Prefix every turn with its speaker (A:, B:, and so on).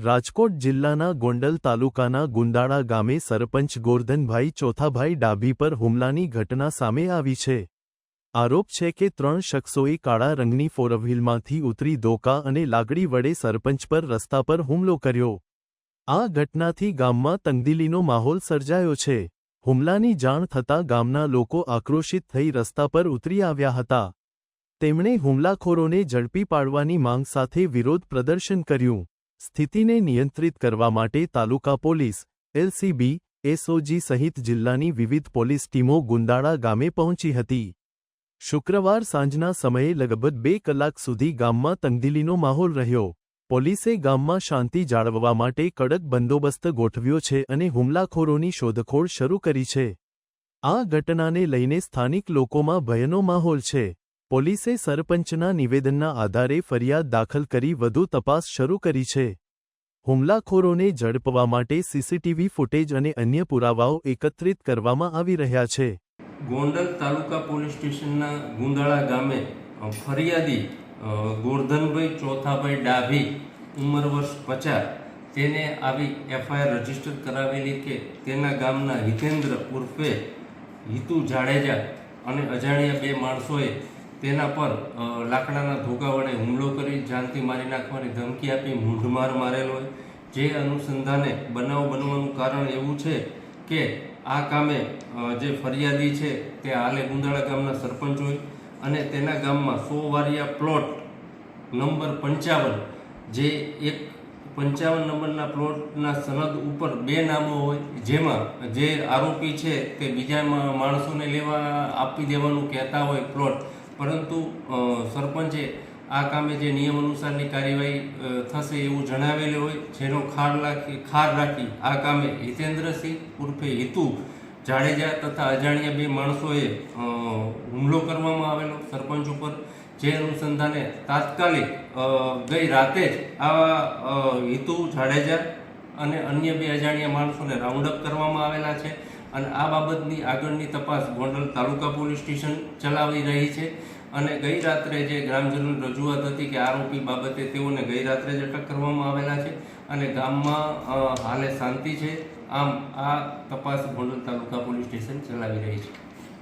A: રાજકોટ જિલ્લાના ગોંડલ તાલુકાના ગુંદાળા ગામે સરપંચ ગોરધનભાઈ ચોથાભાઈ ડાભી પર હુમલાની ઘટના સામે આવી છે। આરોપ છે કે 3 શખ્સોએ કાળા રંગની ફોરવ્હીલમાંથી ઉતરી ધોકા અને લાકડી વડે સરપંચ પર રસ્તા પર હુમલો કર્યો। આ ઘટનાથી ગામમાં તંગદિલીનો માહોલ સર્જાયો છે। હુમલાની જાણ થતાં ગામના લોકો આક્રોશિત થઈ રસ્તા પર ઉતરી આવ્યા હતા। તેમણે હુમલાખોરોને ઝડપી પાડવાની માંગ સાથે વિરોધ પ્રદર્શન કર્યું। સ્થિતિને નિયંત્રિત કરવા માટે તાલુકા પોલીસ, એલસીબી, એસઓજી સહિત જિલ્લાની વિવિધ પોલીસ ટીમો ગુંદાળા ગામે પહોંચી હતી। શુક્રવાર સાંજના સમયે લગભગ 2 કલાક સુધી ગામમાં તંગદિલીનો માહોલ રહ્યો। પોલીસે ગામમાં શાંતિ જાળવવા માટે કડક બંદોબસ્ત ગોઠવ્યો છે અને હુમલાખોરોની શોધખોળ શરૂ કરી છે। આ ઘટનાને લઈને સ્થાનિક લોકોમાં ભયનો માહોલ છે। પોલીસે સરપંચના નિવેદનના આધારે ફરિયાદ દાખલ કરી વધુ તપાસ શરૂ કરી છે। હુમલાખોરોને ઝડપવા માટે સીસીટીવી ફૂટેજ અને અન્ય પુરાવાઓ એકત્રિત કરવામાં આવી રહ્યા છે।
B: ગોંડલ તાલુકા પોલીસ સ્ટેશનના ગુંદાળા ગામે ફરિયાદી ગોરધનભાઈ ચોથાભાઈ ડાભી ઉંમર વર્ષ 50 તેને આવી એફઆઈઆર રજીસ્ટર કરાવેલી કે તેના ગામના હિતેન્દ્ર ઉર્ફે હિતુ જાડેજા અને અજાણ્યા 2 માણસોએ તેના પર લાકડાના ધોકા વડે હુમલો કરી જાનથી મારી નાખવાની ધમકી આપી મૂંઢમાર મારેલો હોય। જે અનુસંધાને બનાવ બનવાનું કારણ એવું છે કે આ કામે જે ફરિયાદી છે તે હાલે ગુંદાળા ગામના સરપંચ હોય અને તેના ગામમાં 100 વારિયા પ્લોટ નંબર 55 જે એક 55 નંબરના પ્લોટના સનદ ઉપર 2 નામો હોય, જેમાં જે આરોપી છે તે બીજા માણસોને લેવા આપી દેવાનું કહેતા હોય પ્લોટ, પરંતુ સરપંચે આ કામે જે નિયમ અનુસારની કાર્યવાહી થશે એવું જણાવેલું હોય, જેનો ખાર રાખી આ કામે હિતેન્દ્રસિંહ ઉર્ફે હિતુ જાડેજા તથા અજાણ્યા 2 માણસોએ હુમલો કરવામાં આવેલો સરપંચ ઉપર। જે અનુસંધાને તાત્કાલિક ગઈ રાતે જ આ હિતુ જાડેજા અને અન્ય 2 અજાણ્યા માણસોને રાઉન્ડ અપ કરવામાં આવેલા છે અને આ બાબતની આગળની તપાસ ગોંડલ તાલુકા પોલીસ સ્ટેશન ચલાવી રહી છે। અને ગઈ રાત્રે જે ગ્રામજનોની રજૂઆત હતી કે આરોપી બાબતે તેઓને ગઈ રાત્રે જ અટક કરવામાં આવેલા છે અને ગામમાં હાલે શાંતિ છે। આમ આ તપાસ ગોંડલ તાલુકા પોલીસ સ્ટેશન ચલાવી રહી છે।